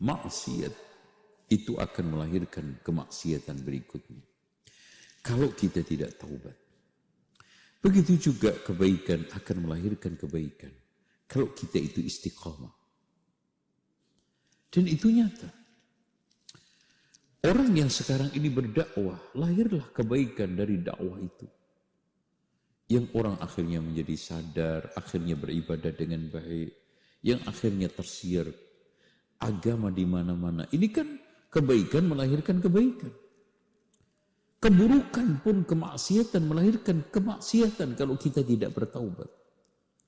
maksiat itu akan melahirkan kemaksiatan berikutnya. Kalau kita tidak taubat. Begitu juga kebaikan akan melahirkan kebaikan. Kalau kita itu istiqamah. Dan itu nyata. Orang yang sekarang ini berdakwah, lahirlah kebaikan dari dakwah itu. Yang orang akhirnya menjadi sadar, akhirnya beribadah dengan baik. Yang akhirnya tersiar agama di mana-mana. Ini kan kebaikan melahirkan kebaikan. Keburukan pun kemaksiatan melahirkan kemaksiatan kalau kita tidak bertaubat.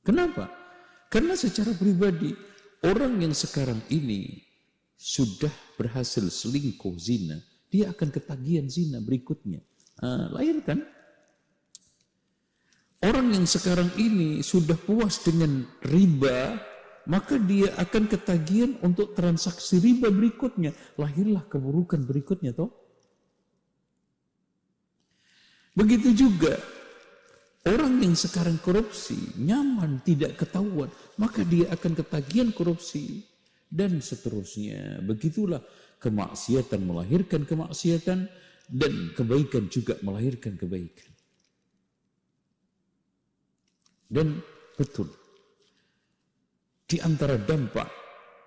Kenapa? Karena secara pribadi, orang yang sekarang ini sudah berhasil selingkuh zina, dia akan ketagihan zina berikutnya. Lahirkan. Orang yang sekarang ini sudah puas dengan riba, maka dia akan ketagihan untuk transaksi riba berikutnya. Lahirlah keburukan berikutnya, toh. Begitu juga orang yang sekarang korupsi, nyaman, tidak ketahuan, maka dia akan ketagihan korupsi. Dan seterusnya. Begitulah kemaksiatan melahirkan kemaksiatan dan kebaikan juga melahirkan kebaikan. Dan betul, di antara dampak,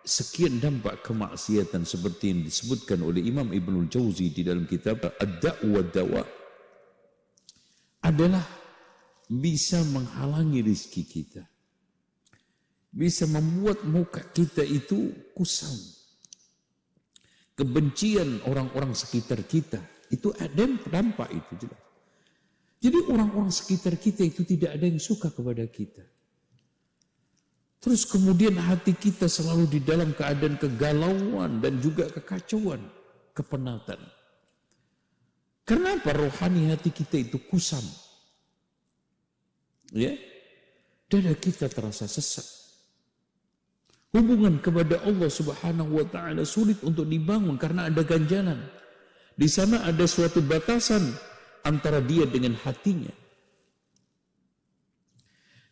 sekian dampak kemaksiatan seperti yang disebutkan oleh Imam Ibnul Jauzi di dalam kitab Ad-Da'wa Dawa adalah bisa menghalangi rizki kita. Bisa membuat muka kita itu kusam. Kebencian orang-orang sekitar kita, itu ada dampak itu jelas. Jadi orang-orang sekitar kita itu tidak ada yang suka kepada kita. Terus kemudian hati kita selalu di dalam keadaan kegalauan dan juga kekacauan, kepenatan. Kenapa rohani hati kita itu kusam? Ya, dada kita terasa sesak. Hubungan kepada Allah Subhanahu wa taala sulit untuk dibangun karena ada ganjalan. Di sana ada suatu batasan antara dia dengan hatinya.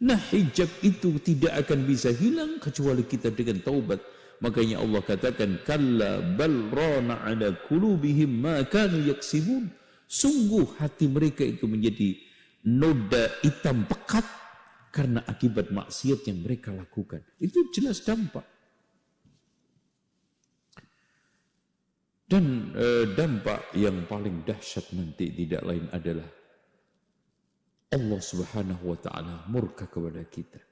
Nah, hijab itu tidak akan bisa hilang kecuali kita dengan taubat. Makanya Allah katakan, kalla bal rana ala qulubihim ma kanu yaksibun. Sungguh hati mereka itu menjadi noda hitam pekat karena akibat maksiat yang mereka lakukan. Itu jelas dampak. Dan dampak yang paling dahsyat nanti tidak lain adalah Allah Subhanahu wa taala murka kepada kita.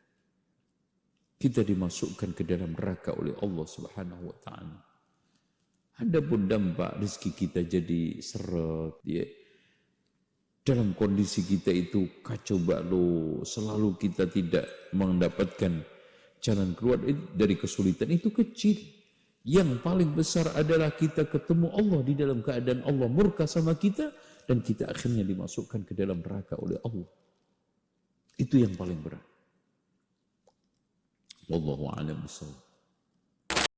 Kita dimasukkan ke dalam neraka oleh Allah Subhanahu wa taala. Adapun dampak rezeki kita jadi seret, ya. Dalam kondisi kita itu kacau balau, selalu kita tidak mendapatkan jalan keluar dari kesulitan, itu kecil. Yang paling besar adalah kita ketemu Allah di dalam keadaan Allah murka sama kita dan kita akhirnya dimasukkan ke dalam neraka oleh Allah. Itu yang paling berat. Wallahu a'lam bishawab.